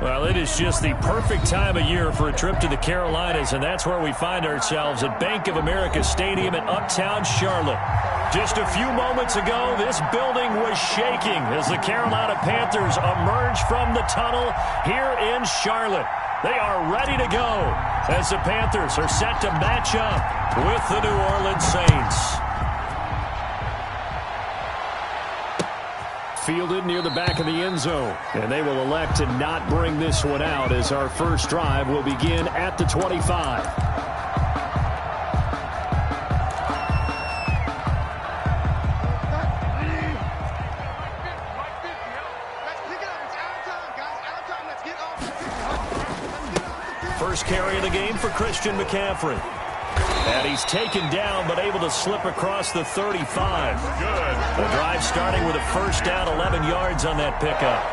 Well, it is just the perfect time of year for a trip to the Carolinas, and that's where we find ourselves at Bank of America Stadium in Uptown Charlotte. Just a few moments ago, this building was shaking as the Carolina Panthers emerge from the tunnel here in Charlotte. They are ready to go as the Panthers are set to match up with the New Orleans Saints. Fielded near the back of the end zone, and they will elect to not bring this one out as our first drive will begin at the 25. First carry of the game for Christian McCaffrey. And he's taken down, but able to slip across the 35. Good. The drive starting with a first down, 11 yards on that pickup.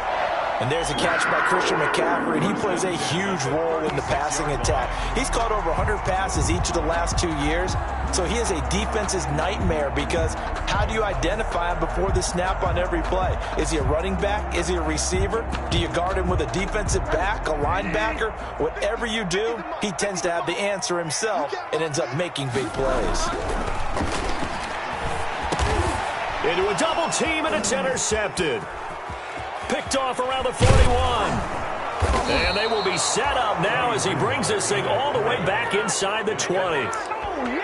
And there's a catch by Christian McCaffrey, and he plays a huge role in the passing attack. He's caught over 100 passes each of the last 2 years, so he is a defense's nightmare because how do you identify him before the snap on every play? Is he a running back? Is he a receiver? Do you guard him with a defensive back, a linebacker? Whatever you do, he tends to have the answer himself and ends up making big plays. Into a double team, and it's intercepted. Picked off around the 41. And they will be set up now as he brings this thing all the way back inside the 20.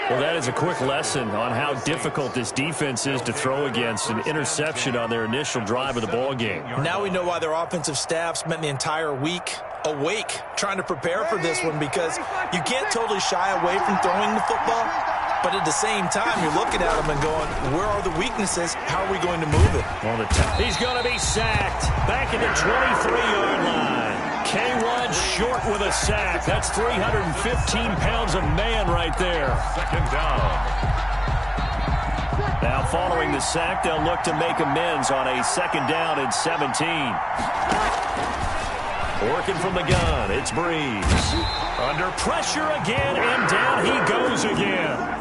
Well, that is a quick lesson on how difficult this defense is to throw against. An interception on their initial drive of the ball game. Now we know why their offensive staff spent the entire week awake trying to prepare for this one, because you can't totally shy away from throwing the football. But at the same time, you're looking at him and going, where are the weaknesses? How are we going to move it? He's going to be sacked. Back at the 23-yard line. K1 short with a sack. That's 315 pounds of man right there. Second down. Now following the sack, they'll look to make amends on a second down and 17. Working from the gun, it's Breeze. Under pressure again, and down he goes again.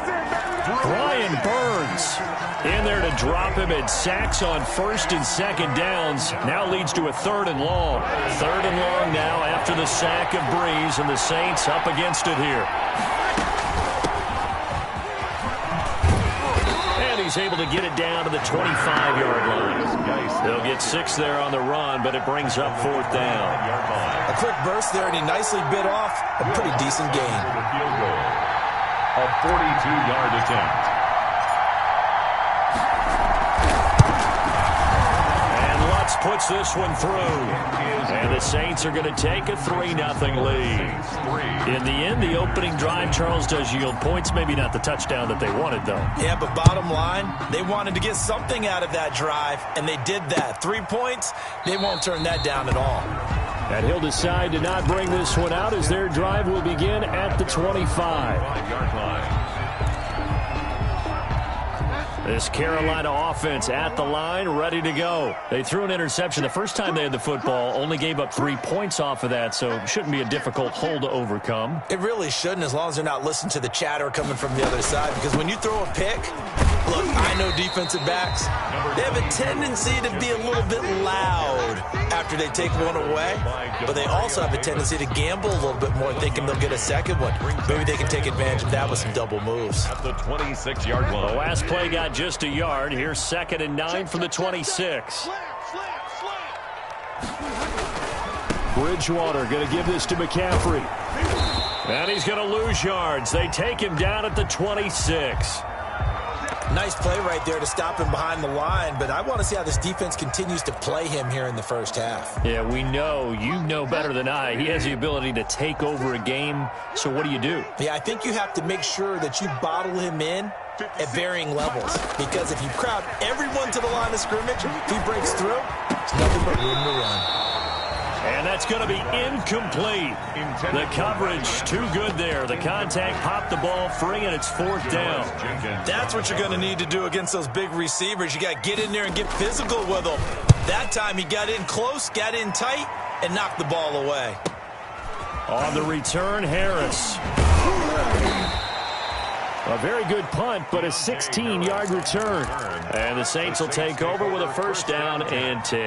Brian Burns in there to drop him, and sacks on first and second downs. Now leads to a third and long. Third and long now after the sack of Breeze, and the Saints up against it here. And he's able to get it down to the 25-yard line. They'll get 6 there on the run, but it brings up fourth down. A quick burst there, and he nicely bit off a pretty decent gain. A 42-yard attempt. And Lutz puts this one through. And the Saints are going to take a 3-0 lead. In the end, the opening drive, Charles, does yield points. Maybe not the touchdown that they wanted, though. Yeah, but bottom line, they wanted to get something out of that drive, and they did that. 3 points, they won't turn that down at all. And he'll decide to not bring this one out as their drive will begin at the 25. This Carolina offense at the line, ready to go. They threw an interception the first time they had the football, only gave up 3 points off of that, so it shouldn't be a difficult hole to overcome. It really shouldn't, as long as they're not listening to the chatter coming from the other side, because when you throw a pick, look, I know defensive backs, they have a tendency to be a little bit loud after they take one away, but they also have a tendency to gamble a little bit more, thinking they'll get a second one. Maybe they can take advantage of that with some double moves. At the 26-yard line. The last play got just a yard. Here's 2nd and 9 from the 26. Bridgewater going to give this to McCaffrey. And he's going to lose yards. They take him down at the 26. Nice play right there to stop him behind the line, but I want to see how this defense continues to play him here in the first half. Yeah, we know. You know better than I. He has the ability to take over a game, so what do you do? Yeah, I think you have to make sure that you bottle him in at varying levels, because if you crowd everyone to the line of scrimmage, if he breaks through, it's nothing but room to run. And that's going to be incomplete. The coverage too good there. The contact popped the ball free, and it's 4th down. That's what you're going to need to do against those big receivers. You got to get in there and get physical with them. That time he got in close, got in tight, and knocked the ball away. On the return, Harris. A very good punt, but a 16-yard return. And the Saints will take over with a first down and 10.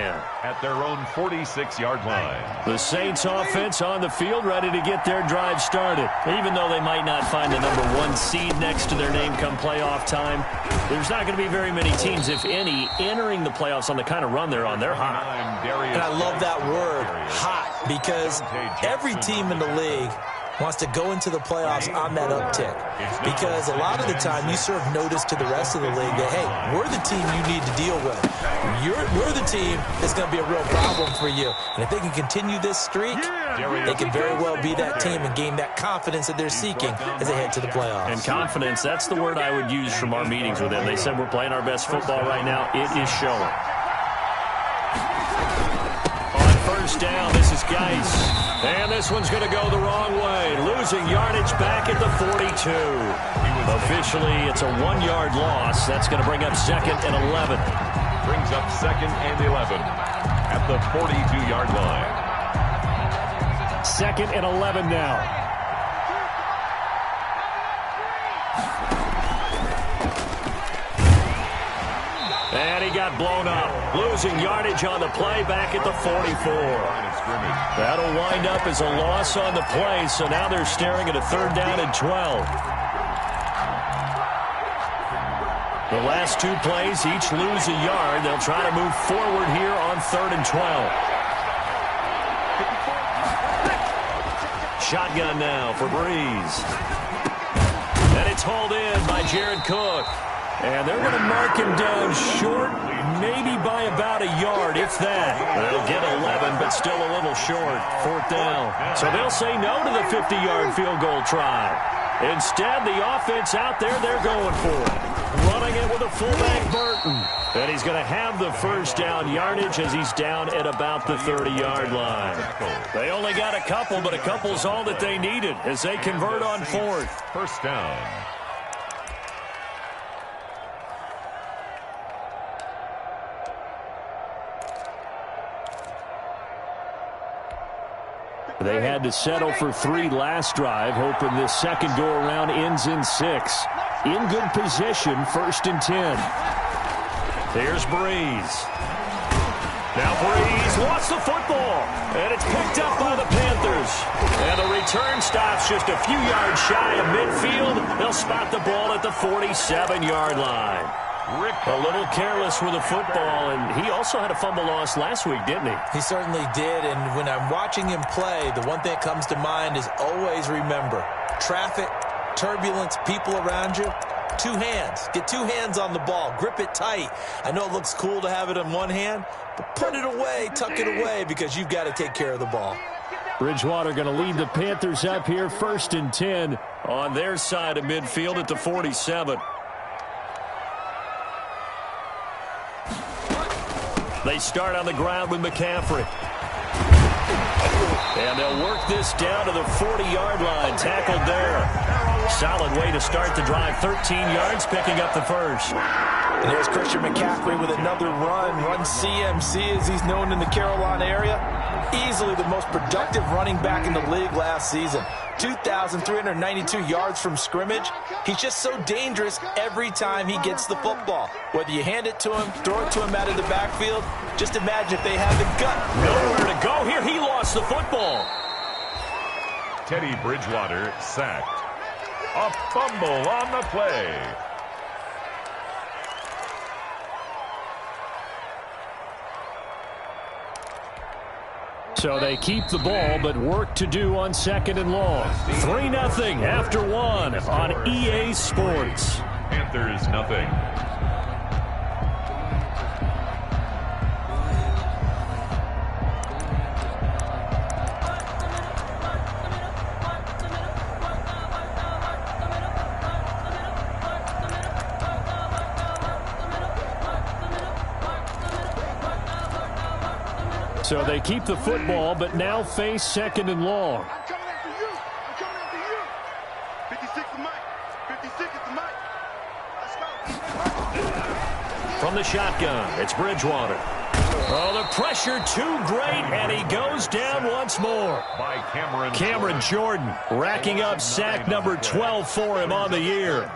At their own 46-yard line. The Saints offense on the field, ready to get their drive started. Even though they might not find the number 1 seed next to their name come playoff time, there's not going to be very many teams, if any, entering the playoffs on the kind of run they're on. They're hot. And I love that word, hot, because every team in the league wants to go into the playoffs on that uptick, because a lot of the time you serve notice to the rest of the league that, hey, we're the team you need to deal with. We're the team that's going to be a real problem for you. And if they can continue this streak, they can very well be that team and gain that confidence that they're seeking as they head to the playoffs. And confidence, that's the word I would use from our meetings with them. They said we're playing our best football right now. It is showing. On first down, this is Geis. And this one's going to go the wrong way. Losing yardage back at the 42. Officially, it's a 1-yard loss. That's going to bring up 2nd and 11. Brings up 2nd and 11 at the 42-yard line. 2nd and 11 now. And he got blown up. Losing yardage on the play back at the 44. That'll wind up as a loss on the play, so now they're staring at a 3rd down and 12. The last 2 plays, each lose a yard. They'll try to move forward here on 3rd and 12. Shotgun now for Breeze. And it's hauled in by Jared Cook. And they're going to mark him down short, maybe by about a yard, if that. They'll get 11, but still a little short. 4th down. So they'll say no to the 50-yard field goal try. Instead, the offense out there, they're going for it. Running it with a fullback, Burton. And he's going to have the first down yardage as he's down at about the 30-yard line. They only got a couple, but a couple's all that they needed as they convert on 4th. First down. They had to settle for 3 last drive, hoping this second go-around ends in 6. In good position, 1st and 10. Here's Breeze. Now Breeze lost the football, and it's picked up by the Panthers. And the return stops just a few yards shy of midfield. They'll spot the ball at the 47-yard line. A little careless with the football, and he also had a fumble loss last week, didn't he? He certainly did, and when I'm watching him play, the one thing that comes to mind is always remember, traffic, turbulence, people around you, 2 hands. Get 2 hands on the ball. Grip it tight. I know it looks cool to have it in one hand, but put it away, tuck it away, because you've got to take care of the ball. Bridgewater going to lead the Panthers up here, 1st and 10 on their side of midfield at the 47. They start on the ground with McCaffrey. And they'll work this down to the 40-yard line. Tackled there. Solid way to start the drive. 13 yards, picking up the first. And there's Christian McCaffrey with another run CMC, as he's known in the Carolina area. Easily the most productive running back in the league last season. 2,392 yards from scrimmage. He's just so dangerous every time he gets the football. Whether you hand it to him, throw it to him out of the backfield, just imagine if they have the gut. Nowhere to go here. He lost the football. Teddy Bridgewater sacked. A fumble on the play. So they keep the ball, but work to do on 2nd and long. 3-0 after 1 on EA Sports. Panthers nothing. So they keep the football, but now face 2nd and long. I'm coming after you. I'm coming after you. 56 to Mike. 56 to Mike. Let's go. From the shotgun, it's Bridgewater. Oh, the pressure too great, and he goes down once more. By Cameron Jordan racking up sack number 12 for him on the year.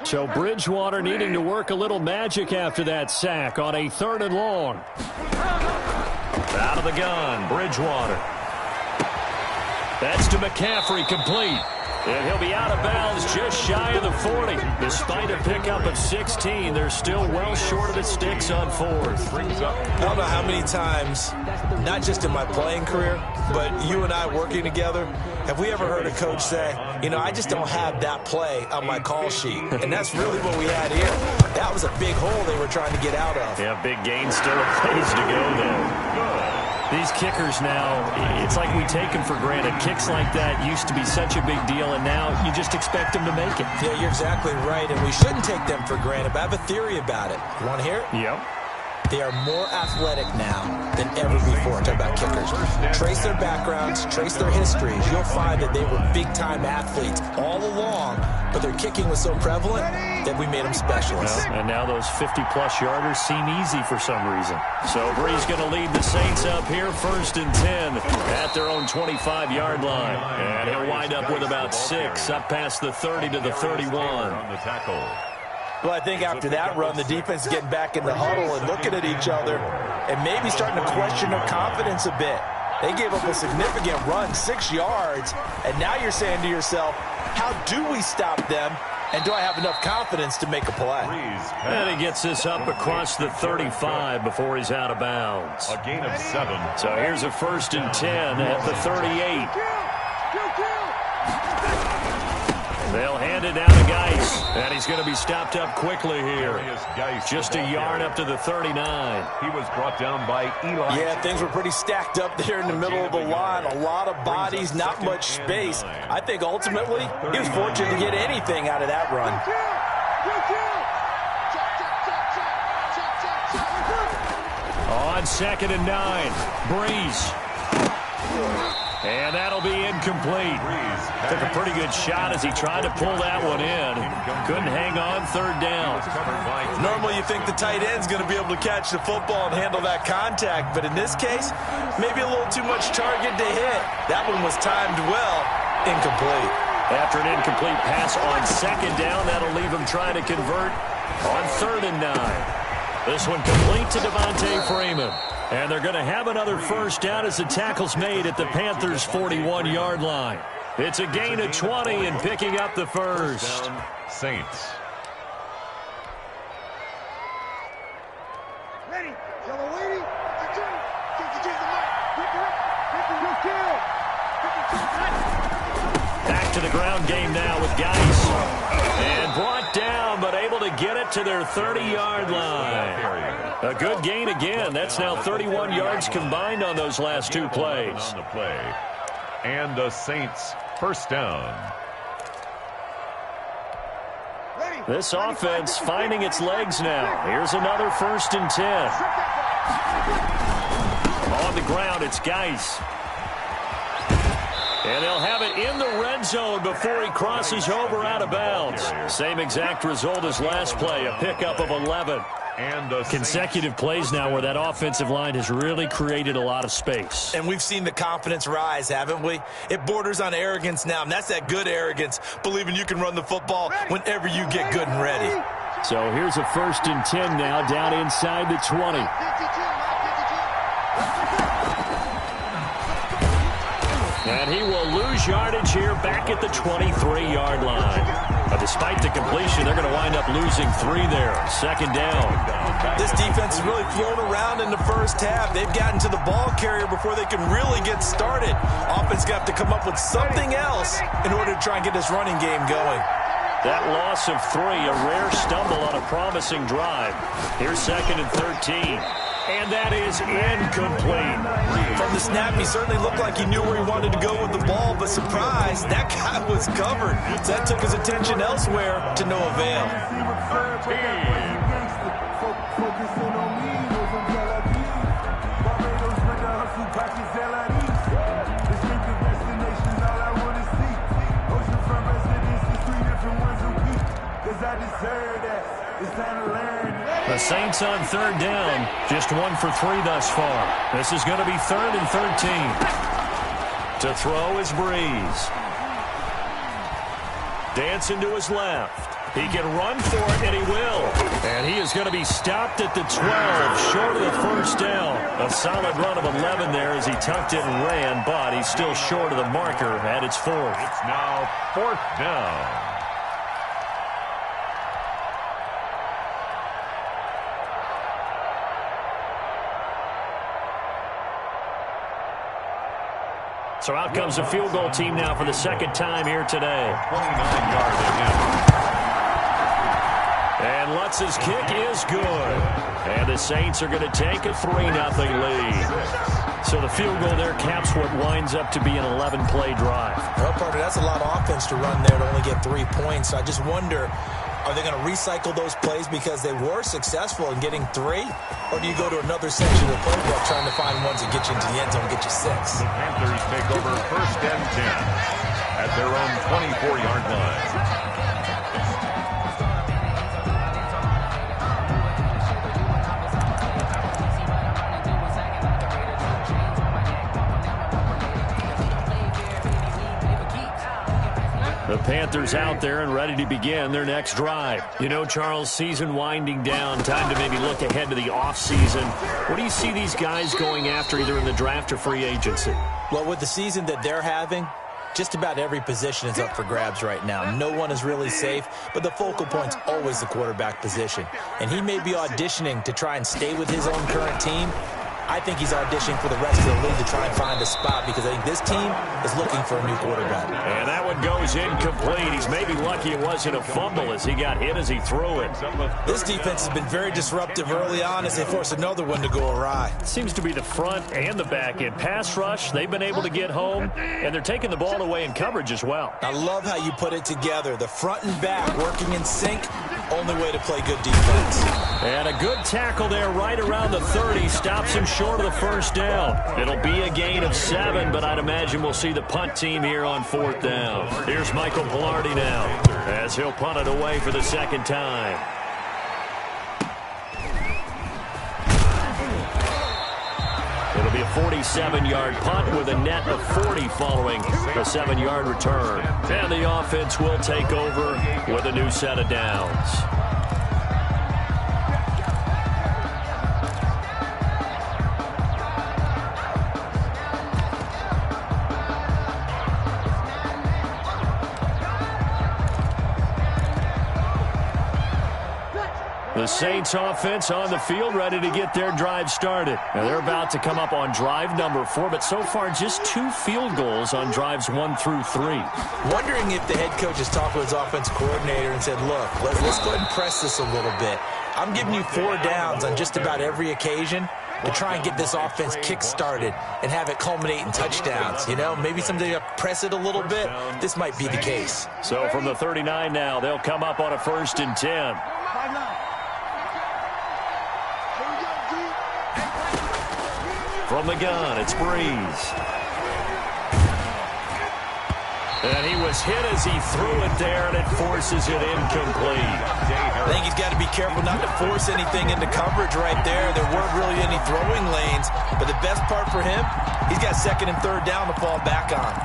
So Bridgewater needing to work a little magic after that sack on a 3rd and long. Out of the gun, Bridgewater. That's to McCaffrey, complete. And he'll be out of bounds just shy of the 40. Despite a pickup of 16, they're still well short of the sticks on 4th. I don't know how many times, not just in my playing career, but you and I working together, have we ever heard a coach say, you know, I just don't have that play on my call sheet. And that's really what we had here. That was a big hole they were trying to get out of. Yeah, big gain, still a ways to go, though. These kickers now, it's like we take them for granted. Kicks like that used to be such a big deal, and now you just expect them to make it. Yeah, you're exactly right, and we shouldn't take them for granted, but I have a theory about it. You want to hear it? Yep. They are more athletic now than ever before. Talk about kickers. Trace their backgrounds, trace their histories. You'll find that they were big-time athletes all along, but their kicking was so prevalent that we made them specialists. Well, and now those 50-plus yarders seem easy for some reason. So Bree's going to lead the Saints up here, 1st and 10 at their own 25-yard line. And he'll wind up with about 6 up past the 30 to the 31. On the tackle. Well, I think after that run, the defense is getting back in the huddle and looking at each other and maybe starting to question their confidence a bit. They gave up a significant run, 6 yards, and now you're saying to yourself, how do we stop them, and do I have enough confidence to make a play? And he gets this up across the 35 before he's out of bounds. A gain of 7. So here's a 1st and 10 at the 38. They'll hand it down to Geis, and he's going to be stopped up quickly here. Just a yard up to the 39. He was brought down by Eli. Yeah, things were pretty stacked up there in the middle of the line. A lot of bodies, not much space. I think ultimately he was fortunate to get anything out of that run. On 2nd and 9, Breeze. And that'll be incomplete. Took a pretty good shot as he tried to pull that one in. Couldn't hang on 3rd down. Normally you think the tight end's going to be able to catch the football and handle that contact, but in this case, maybe a little too much target to hit. That one was timed well. Incomplete. After an incomplete pass on 2nd down, that'll leave him trying to convert on 3rd and 9. This one complete to Devontae Freeman. And they're going to have another 1st down as the tackle's made at the Panthers' 41-yard line. It's a gain of 20 and picking up the 1st. Saints. Ready. Yellow lady. Back to the ground game now with Geis. And brought down, but able to get it to their 30-yard line. A good gain again. That's now 31 yards combined on those last 2 plays. On the play. And the Saints 1st down. This offense finding its legs now. Here's another 1st and 10. On the ground, it's Geis. And they'll have it in the red zone before he crosses over out of bounds. Same exact result as last play, a pickup of 11. And consecutive plays now where that offensive line has really created a lot of space. And we've seen the confidence rise, haven't we? It borders on arrogance now, and that's that good arrogance, believing you can run the football whenever you get good and ready. So here's a 1st and 10 now down inside the 20. And he will lose yardage here back at the 23-yard line. Despite the completion, they're going to wind up losing 3 there. 2nd down. This defense is really flown around in the 1st half. They've gotten to the ball carrier before they can really get started. Offense got to come up with something else in order to try and get this running game going. That loss of 3, a rare stumble on a promising drive. Here's 2nd and 13. And that is incomplete. From the snap, he certainly looked like he knew where he wanted to go with the ball, but surprise, that guy was covered. So that took his attention elsewhere to no avail. I deserve that. The Saints on third down, just 1 for 3 thus far. This is going to be 3rd and 13. To throw is Breeze. Dancing to his left. He can run for it, and he will. And he is going to be stopped at the 12, short of the first down. A solid run of 11 there as he tucked it and ran, but he's still short of the marker at its 4th. It's now 4th down. So out comes the field goal team now for the second time here today. 29-yard attempt. And Lutz's kick is good. And the Saints are going to take a 3-0 lead. So the field goal there caps what winds up to be an 11-play drive. Well, partner, that's a lot of offense to run there to only get 3 points. I just wonder, are they going to recycle those plays because they were successful in getting 3? Or do you go to another section of the playbook trying to find ones that get you into the end zone and get you 6? The Panthers take over 1st and 10 at their own 24-yard line. The Panthers out there and ready to begin their next drive. You know, Charles, season winding down, time to maybe look ahead to the offseason. What do you see these guys going after either in the draft or free agency? Well, with the season that they're having, just about every position is up for grabs right now. No one is really safe, but the focal point's always the quarterback position. And he may be auditioning to try and stay with his own current team. I think he's auditioning for the rest of the league to try and find a spot because I think this team is looking for a new quarterback. And that one goes incomplete. He's maybe lucky it wasn't a fumble as he got hit as he threw it. This defense has been very disruptive early on as they force another one to go awry. Seems to be the front and the back end. Pass rush, they've been able to get home, and they're taking the ball away in coverage as well. I love how you put it together. The front and back working in sync, only way to play good defense. And a good tackle there right around the 30. Stops him short of the first down. It'll be a gain of 7, but I'd imagine we'll see the punt team here on 4th down. Here's Michael Pilardi now as he'll punt it away for the second time. It'll be a 47-yard punt with a net of 40 following the 7-yard return. And the offense will take over with a new set of downs. The Saints offense on the field ready to get their drive started. Now they're about to come up on drive number 4, but so far just 2 field goals on drives 1 through 3. Wondering if the head coach has talked with his offense coordinator and said, look, let's go ahead and press this a little bit. I'm giving you 4 downs on just about every occasion to try and get this offense kick-started and have it culminate in touchdowns. You know, maybe someday you press it a little bit. This might be the case. So from the 39 now, they'll come up on a 1st and 10. From the gun, it's Breeze. And he was hit as he threw it there, and it forces it incomplete. I think he's got to be careful not to force anything into coverage right there. There weren't really any throwing lanes, but the best part for him, he's got 2nd and 3rd down to fall back on.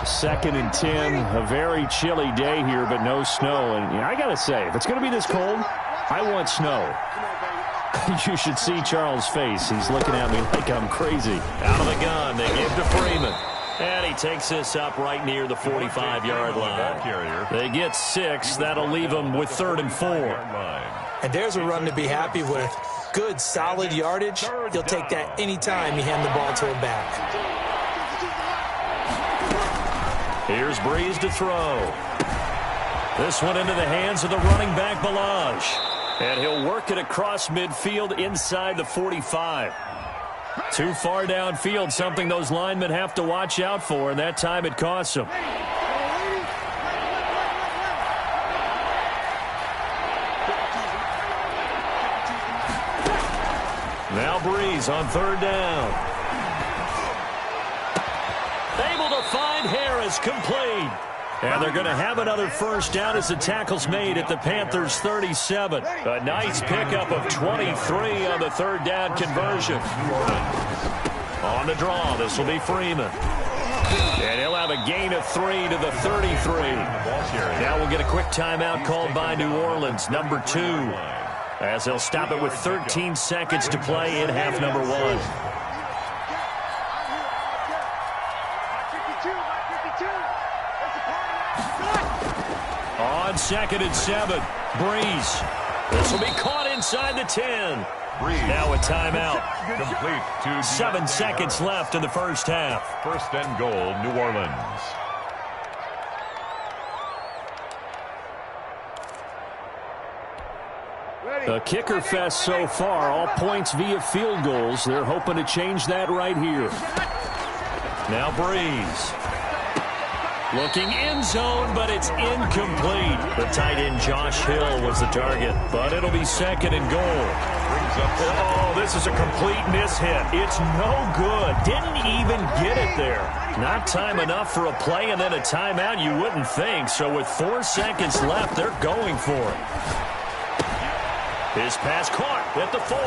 Second and 10, a very chilly day here, but no snow. And I got to say, if it's going to be this cold, I want snow. You should see Charles' face. He's looking at me like I'm crazy. Out of the gun, they give to Freeman. And he takes this up right near the 45-yard line. They get 6. That'll leave them with 3rd and 4. And there's a run to be happy with. Good, solid yardage. He'll take that anytime you hand the ball to him back. Here's Breeze to throw. This one into the hands of the running back, Balaj. And he'll work it across midfield inside the 45. Too far downfield, something those linemen have to watch out for, and that time it costs them. Now Breeze on 3rd down. is complete. And they're going to have another first down as the tackle's made at the Panthers' 37. A nice pickup of 23 on the third down conversion. On the draw, this will be Freeman. And he'll have a gain of 3 to the 33. Now we'll get a quick timeout called by New Orleans, number 2, as they'll stop it with 13 seconds to play in half number 1. On 2nd and 7, Breeze. This will be caught inside the 10. Now a timeout. Complete to 7 seconds left in the first half. First and goal, New Orleans. A kicker fest so far, all points via field goals. They're hoping to change that right here. Now Breeze. Looking end zone, but it's incomplete. The tight end Josh Hill was the target, but it'll be 2nd and goal. Oh, this is a complete mishit. It's no good. Didn't even get it there. Not time enough for a play and then a timeout, you wouldn't think. So with 4 seconds left, they're going for it. His pass caught at the 4.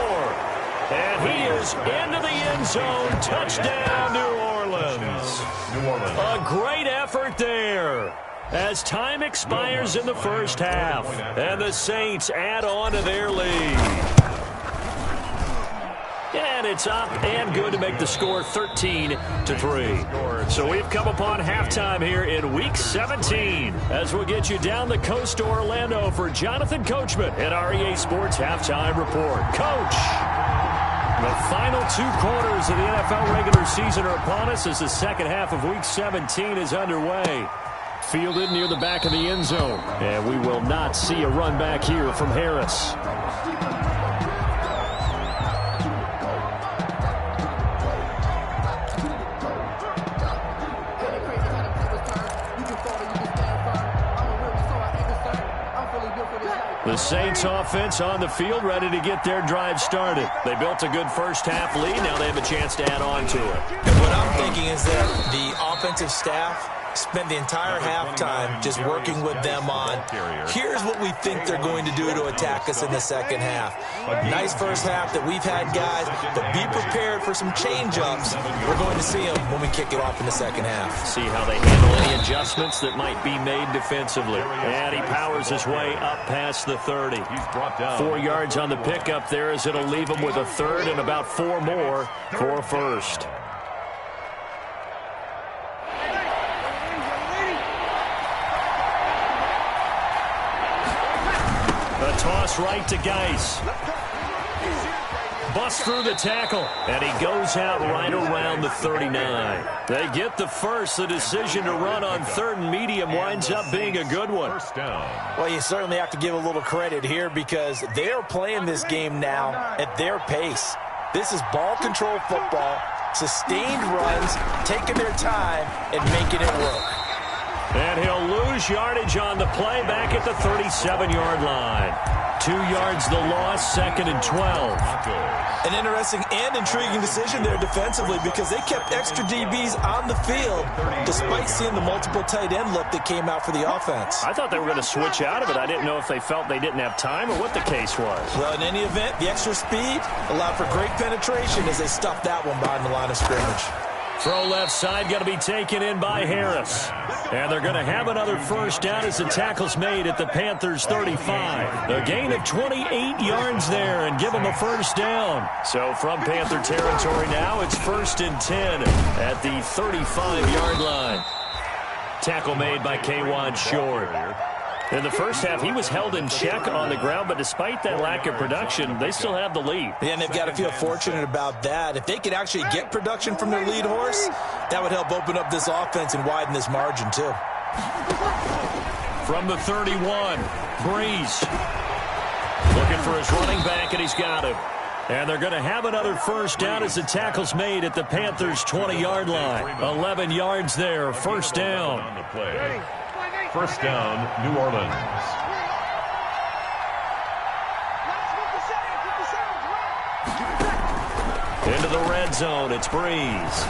And he is into the end zone. Touchdown, New Orleans. A great effort there as time expires in the first half. And the Saints add on to their lead. And it's up and good to make the score 13-3. So we've come upon halftime here in Week 17 as we'll get you down the coast to Orlando for Jonathan Coachman at our EA Sports Halftime Report. Coach, the final 2 quarters of the NFL regular season are upon us as the second half of Week 17 is underway. Fielded near the back of the end zone. And we will not see a run back here from Harris. The Saints offense on the field, ready to get their drive started. They built a good first half lead. Now they have a chance to add on to it. And what I'm thinking is that the offensive staff spent the entire halftime just working with them on, here's what we think they're going to do to attack us in the second half. Nice first half that we've had, guys, but be prepared for some change-ups. We're going to see them when we kick it off in the second half. See how they handle any adjustments that might be made defensively. And he powers his way up past the 30. 4 yards on the pickup there as it'll leave him with a third and about 4 more for a first. Toss right to Geis. Busts through the tackle, and he goes out right around the 39. They get the first. The decision to run on 3rd and medium winds up being a good one. Well, you certainly have to give a little credit here because they're playing this game now at their pace. This is ball control football, sustained runs, taking their time, and making it work. And he'll lose yardage on the play back at the 37-yard line. 2 yards the loss, 2nd and 12. An interesting and intriguing decision there defensively because they kept extra DBs on the field despite seeing the multiple tight end look that came out for the offense. I thought they were going to switch out of it. I didn't know if they felt they didn't have time or what the case was. Well, in any event, the extra speed allowed for great penetration as they stuffed that one behind the line of scrimmage. Throw left side, going to be taken in by Harris. And they're going to have another first down as the tackle's made at the Panthers' 35. A gain of 28 yards there and give them a first down. So from Panther territory now, it's 1st and 10 at the 35-yard line. Tackle made by K'Wan Short. In the first half, he was held in check on the ground, but despite that lack of production, they still have the lead. Yeah, and they've got to feel fortunate about that. If they could actually get production from their lead horse, that would help open up this offense and widen this margin, too. From the 31, Breeze. Looking for his running back, and he's got him. And they're going to have another first down as the tackle's made at the Panthers' 20-yard line. 11 yards there, first down. On the play. First down, New Orleans. Into the red zone, it's Breeze.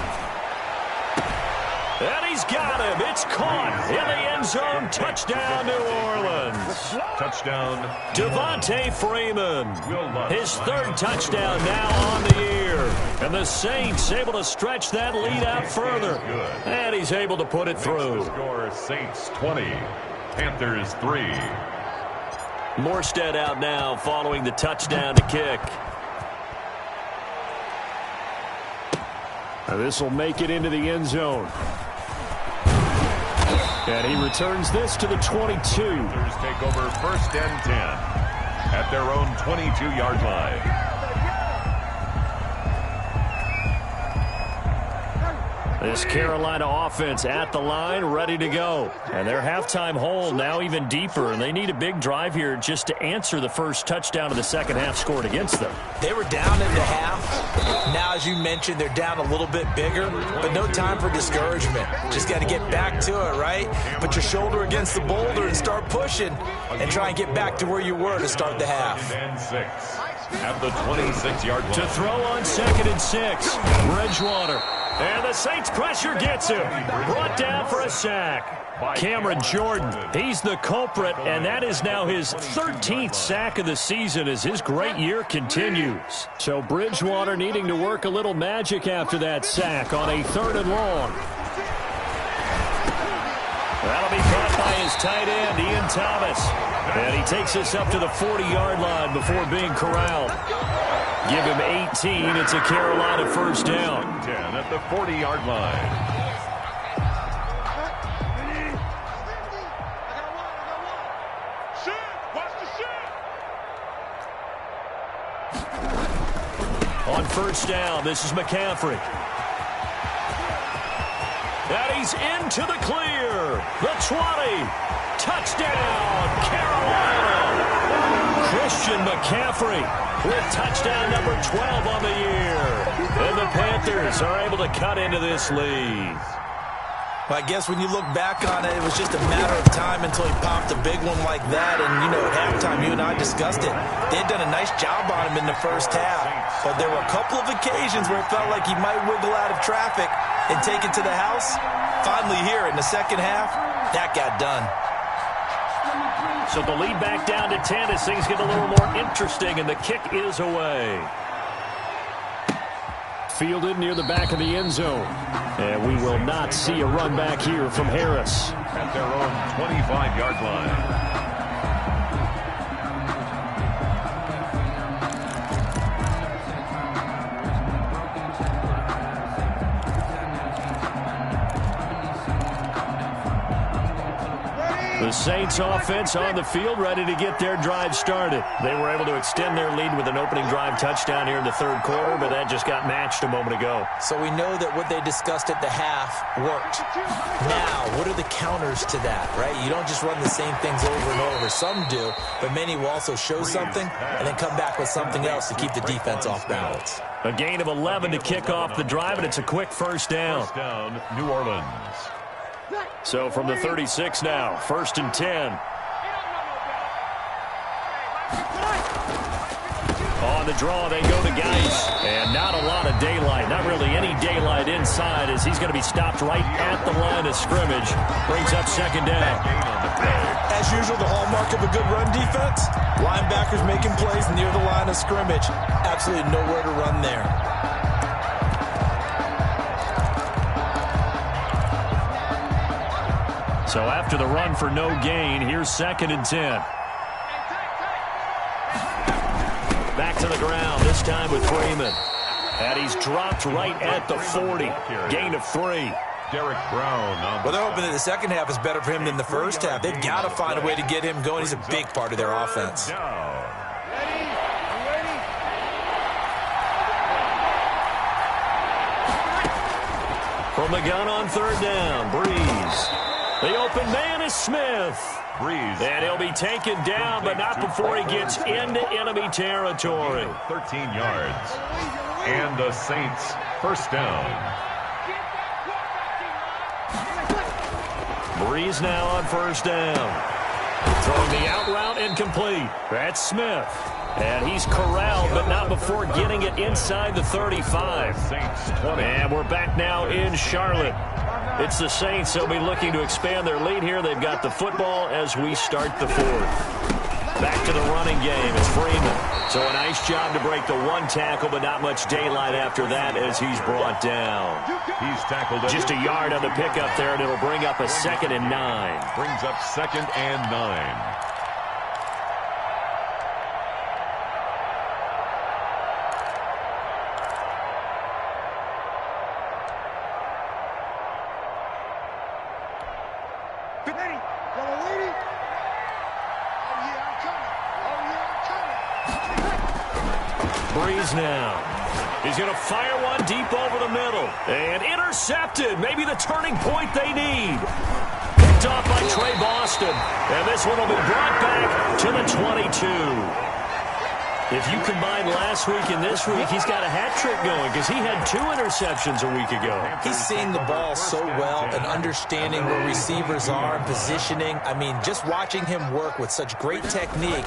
And he's got him. It's caught in the end zone. Touchdown, New Orleans. Touchdown. Devontae Freeman. His third touchdown now on the year. And the Saints able to stretch that lead out further. And he's able to put it through. Score Saints 20, Panthers 3. Morstead out now following the touchdown to kick. And this will make it into the end zone. And he returns this to the 22. Panthers take over first and 10 at their own 22-yard line. This Carolina offense at the line, ready to go. And their halftime hole now even deeper, and they need a big drive here just to answer the first touchdown of the second half scored against them. They were down in the half. Now, as you mentioned, they're down a little bit bigger, but no time for discouragement. Just got to get back to it, right? Put your shoulder against the boulder and start pushing and try and get back to where you were to start the half. And 6 at the 26-yard line. To throw on 2nd and 6, Bridgewater. And the Saints pressure gets him. Brought down for a sack. Cameron Jordan, he's the culprit, and that is now his 13th sack of the season as his great year continues. So Bridgewater needing to work a little magic after that sack on a 3rd and long. That'll be caught by his tight end, Ian Thomas. And he takes us up to the 40-yard line before being corralled. Give him 18. It's a Carolina first down. 10 at the 40-yard line. On first down, this is McCaffrey. And he's into the clear. The 20. Touchdown, Carolina. Christian McCaffrey with touchdown number 12 on the year. And the Panthers are able to cut into this lead. Well, I guess when you look back on it, it was just a matter of time until he popped a big one like that. And, you know, at halftime, you and I discussed it. They had done a nice job on him in the first half. But there were a couple of occasions where it felt like he might wiggle out of traffic and take it to the house. Finally here in the second half, that got done. So the lead back down to 10 as things get a little more interesting, and the kick is away. Fielded near the back of the end zone. And we will not see a run back here from Harris. At their own 25-yard line. The Saints offense on the field, ready to get their drive started. They were able to extend their lead with an opening drive touchdown here in the third quarter, but that just got matched a moment ago. So we know that what they discussed at the half worked. Now, what are the counters to that, right? You don't just run the same things over and over. Some do, but many will also show something and then come back with something else to keep the defense off balance. A gain of 11 to kick off the drive, and it's a quick first down. First down, New Orleans. So from the 36 now, 1st and 10. On the draw, they go to Geis. And not a lot of daylight. Not really any daylight inside as he's going to be stopped right at the line of scrimmage. Brings up 2nd down. As usual, the hallmark of a good run defense, linebackers making plays near the line of scrimmage. Absolutely nowhere to run there. So after the run for no gain, here's 2nd and 10. Back to the ground, this time with Freeman. And he's dropped right at the 40. Gain of 3. Derek Brown. Well, they're hoping that the second half is better for him than the first half. They've got to find a way to get him going. He's a big part of their offense. From the gun on 3rd down, Breeze. The open man is Smith. Breeze. And he'll be taken down, but not before he gets into enemy territory. 13 yards. And the Saints first down. Breeze now on 1st down. Throwing the out route incomplete. That's Smith. And he's corralled, but not before getting it inside the 35. Saints 20. And we're back now in Charlotte. It's the Saints. They'll be looking to expand their lead here. They've got the football as we start the fourth. Back to the running game. It's Freeman. So a nice job to break the one tackle, but not much daylight after that as he's brought down. He's tackled just a yard on the pickup there, and it'll bring up a 2nd and 9. Brings up 2nd and 9. Breeze now. He's going to fire one deep over the middle. And intercepted. Maybe the turning point they need. Picked off by Trey Boston. And this one will be brought back to the 22. If you combine last week and this week, he's got a hat trick going because he had 2 interceptions a week ago. He's seeing the ball so well and understanding where receivers are and positioning. I mean, just watching him work with such great technique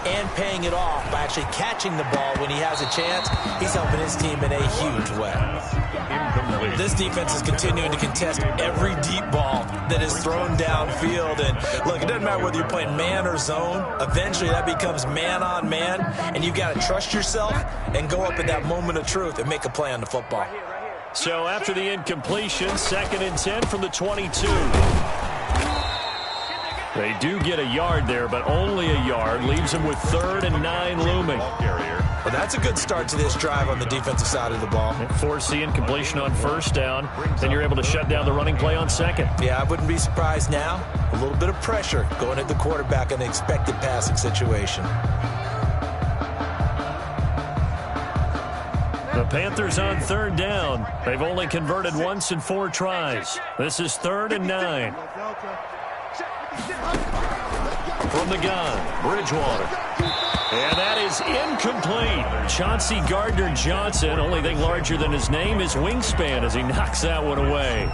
and paying it off by actually catching the ball when he has a chance, he's helping his team in a huge way. Incomplete. This defense is continuing to contest every deep ball that is thrown downfield. And look, it doesn't matter whether you're playing man or zone. Eventually that becomes man on man, and you've got to trust yourself and go up at that moment of truth and make a play on the football. So after the incompletion, 2nd and 10 from the 22. They do get a yard there, but only a yard. Leaves them with 3rd and 9 looming. Well, that's a good start to this drive on the defensive side of the ball. Force the incompletion on 1st down. Then you're able to shut down the running play on 2nd. Yeah, I wouldn't be surprised now. A little bit of pressure going at the quarterback in the expected passing situation. The Panthers on 3rd down. They've only converted once in 4 tries. This is 3rd and 9. From the gun, Bridgewater. And that is incomplete. Chauncey Gardner-Johnson, only thing larger than his name is wingspan as he knocks that one away.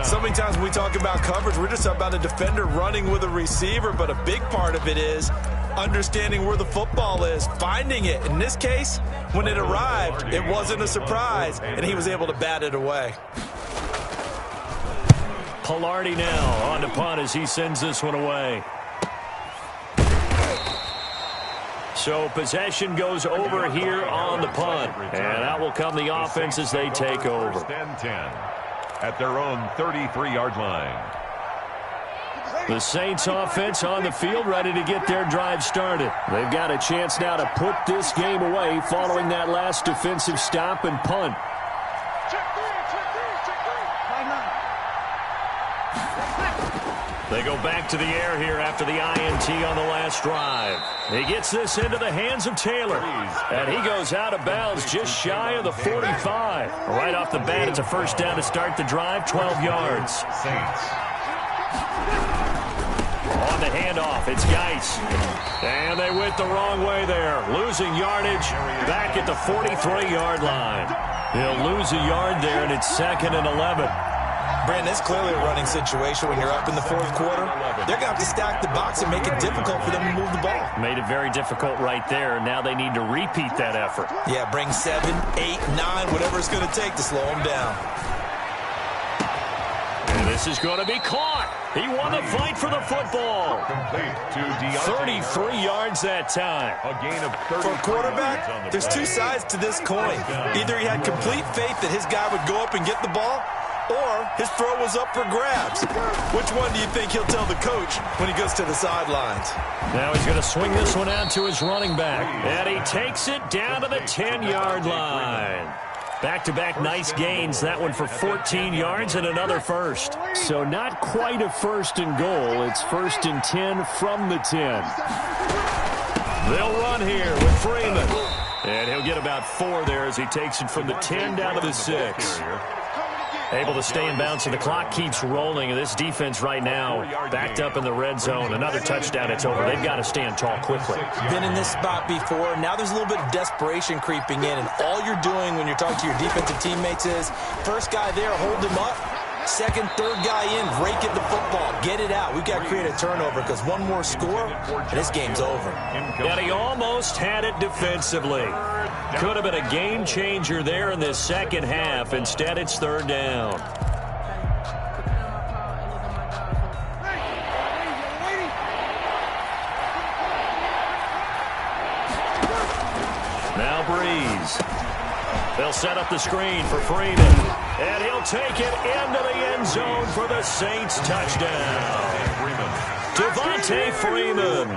So many times when we talk about coverage, we're just about a defender running with a receiver, but a big part of it is understanding where the football is, finding it. In this case, when it arrived, it wasn't a surprise, and he was able to bat it away. Pilardi now on the punt as he sends this one away. So possession goes over here on the punt. And out will come the offense as they take over. 1st and 10 at their own 33-yard line. The Saints offense on the field ready to get their drive started. They've got a chance now to put this game away following that last defensive stop and punt. They go back to the air here after the INT on the last drive. He gets this into the hands of Taylor. And he goes out of bounds just shy of the 45. Right off the bat, it's a 1st down to start the drive, 12 yards. Saints. On the handoff, it's Geis. And they went the wrong way there. Losing yardage back at the 43-yard line. He'll lose a yard there, and it's 2nd and 11. Brandon, it's clearly a running situation when you're up in the 4th quarter. They're going to have to stack the box and make it difficult for them to move the ball. Made it very difficult right there. Now they need to repeat that effort. Yeah, bring 7, 8, 9, whatever it's going to take to slow them down. And this is going to be caught. He won the fight for the football. Complete to 33 yards that time. A gain of 30. For a quarterback, there's 2 sides to this coin. Either he had complete faith that his guy would go up and get the ball, or his throw was up for grabs. Which one do you think he'll tell the coach when he goes to the sidelines? Now he's going to swing this one out to his running back. And he takes it down to the 10-yard line. Back-to-back nice gains. That one for 14 yards and another 1st. So not quite a 1st and goal. It's 1st and 10 from the 10. They'll run here with Freeman. And he'll get about 4 there as he takes it from the 10 down to the 6. Able to stay in bounds, and the clock keeps rolling. And this defense right now backed up in the red zone. Another touchdown, it's over. They've got to stand tall quickly. Been in this spot before. Now there's a little bit of desperation creeping in, and all you're doing when you're talking to your defensive teammates is, first guy there, hold him up. Second, third guy in, rake at the football. Get it out. We've got to create a turnover because one more score, and this game's over. And he almost had it defensively. Could have been a game changer there in this second half. Instead, it's 3rd down. is. They'll set up the screen for Freeman. And he'll take it into the end zone for the Saints touchdown. Devontae Freeman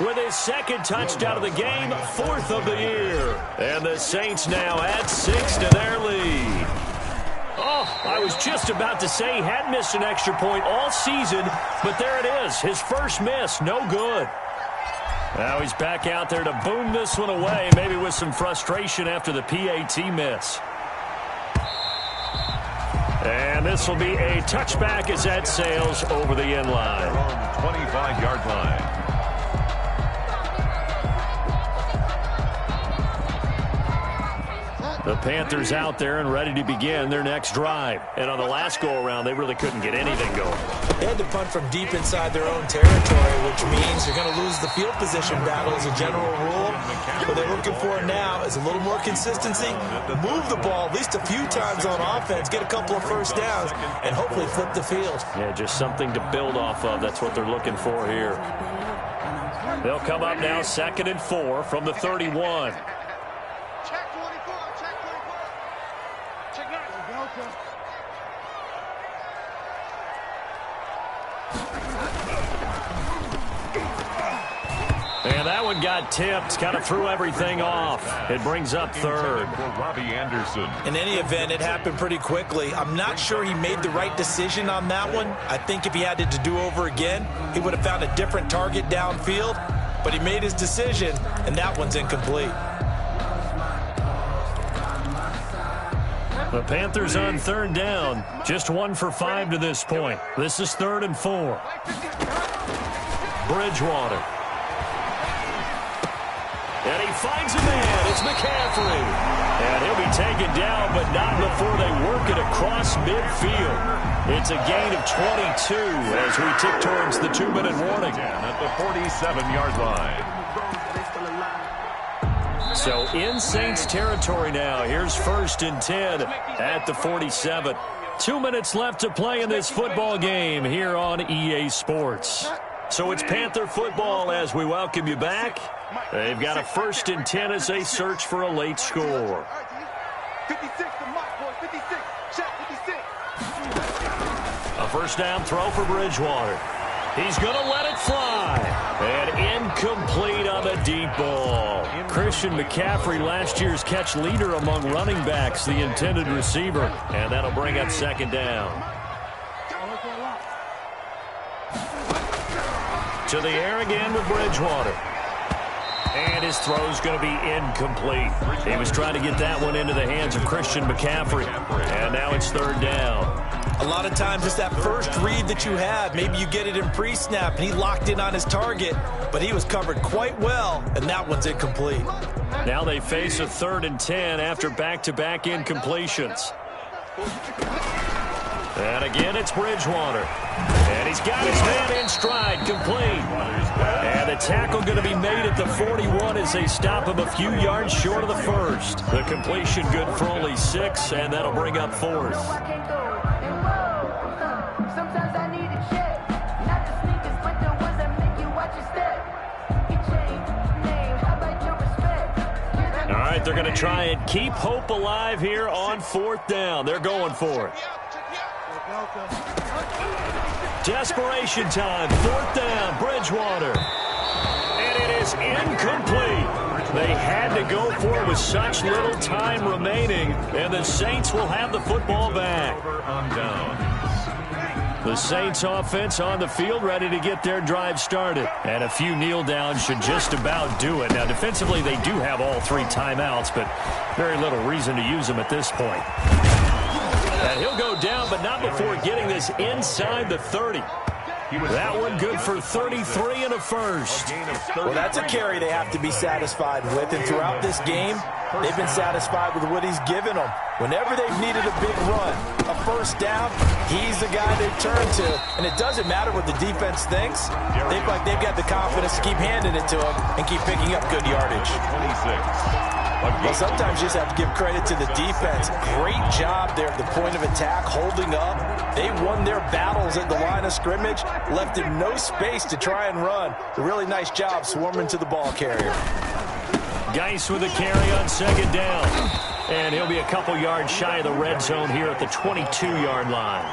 with his second touchdown of the game, 4th of the year. And the Saints now add 6 to their lead. Oh, I was just about to say he hadn't missed an extra point all season, but there it is. His first miss, no good. Now he's back out there to boom this one away, maybe with some frustration after the PAT miss. And this will be a touchback as that sails over the end line. 25-yard line. The Panthers out there and ready to begin their next drive. And on the last go-around, they really couldn't get anything going. They had to punt from deep inside their own territory, which means they're going to lose the field position battle as a general rule. What they're looking for now is a little more consistency, move the ball at least a few times on offense, get a couple of first downs, and hopefully flip the field. Yeah, just something to build off of. That's what they're looking for here. They'll come up now 2nd and 4 from the 31. And that one got tipped, kind of threw everything off. It brings up 3rd. Robbie Anderson. In any event, it happened pretty quickly. I'm not sure he made the right decision on that one. I think if he had it to do over again, he would have found a different target downfield. But he made his decision, and that one's incomplete. The Panthers on 3rd down. Just 1 for 5 to this point. This is 3rd and 4. Bridgewater. And he finds a man. It's McCaffrey. And he'll be taken down, but not before they work it across midfield. It's a gain of 22 as we tick towards the 2-minute warning. At the 47-yard line. So in Saints territory now. Here's 1st and 10 at the 47. 2 minutes left to play in this football game here on EA Sports. So it's Panther football as we welcome you back. They've got a 1st and 10 as they search for a late score. 56 to Mike, boy. 56. Shot 56. A first down throw for Bridgewater. He's going to let it fly. And incomplete on the deep ball. Christian McCaffrey, last year's catch leader among running backs, the intended receiver. And that'll bring up 2nd down. To the air again with Bridgewater. And his throw's going to be incomplete. He was trying to get that one into the hands of Christian McCaffrey. And now it's 3rd down. A lot of times it's that first read that you have. Maybe you get it in pre-snap, and he locked in on his target, but he was covered quite well, and that one's incomplete. Now they face a 3rd and 10 after back-to-back incompletions. And again, it's Bridgewater. And he's got his man in stride, complete. And the tackle going to be made at the 41 as they stop him a few yards short of the 1st. The completion good for only 6, and that'll bring up 4th. All right, they're going to try and keep hope alive here on 4th down. They're going for it. Desperation time, 4th down, Bridgewater. And it is incomplete. They had to go for it with such little time remaining, and the Saints will have the football back. On downs. The Saints offense on the field ready to get their drive started. And a few kneel downs should just about do it. Now, defensively, they do have all 3 timeouts, but very little reason to use them at this point. And he'll go down, but not before getting this inside the 30. That one good for 33 and a first. Well, that's a carry they have to be satisfied with. And throughout this game, they've been satisfied with what he's given them. Whenever they've needed a big run, a first down, he's the guy they turn to. And it doesn't matter what the defense thinks. They've got the confidence to keep handing it to him and keep picking up good yardage. 26. Well, sometimes you just have to give credit to the defense. Great job there at the point of attack, holding up. They won their battles at the line of scrimmage, left him no space to try and run. A really nice job swarming to the ball carrier. Geis with the carry on second down. And he'll be a couple yards shy of the red zone here at the 22-yard line.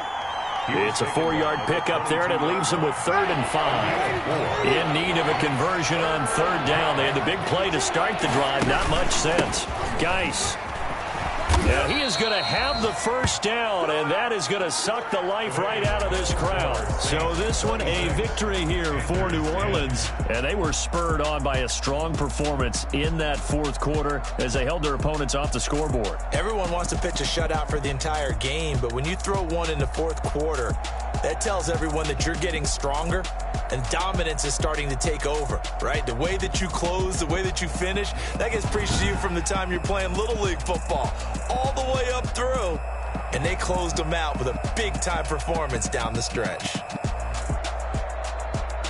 It's a 4-yard pickup there, and it leaves them with 3rd and 5. In need of a conversion on 3rd down. They had the big play to start the drive. Not much sense. Geis. Yeah, he is going to have the first down, and that is going to suck the life right out of this crowd. So this one, a victory here for New Orleans, and they were spurred on by a strong performance in that 4th quarter as they held their opponents off the scoreboard. Everyone wants to pitch a shutout for the entire game, but when you throw one in the 4th quarter, that tells everyone that you're getting stronger and dominance is starting to take over, right? The way that you close, the way that you finish, that gets preached to you from the time you're playing Little League football all the way up through. And they closed them out with a big-time performance down the stretch.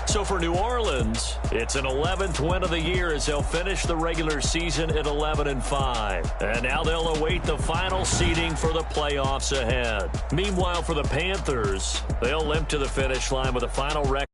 So for New Orleans, it's an 11th win of the year as they'll finish the regular season at 11-5. And now they'll await the final seeding for the playoffs ahead. Meanwhile, for the Panthers, they'll limp to the finish line with a final record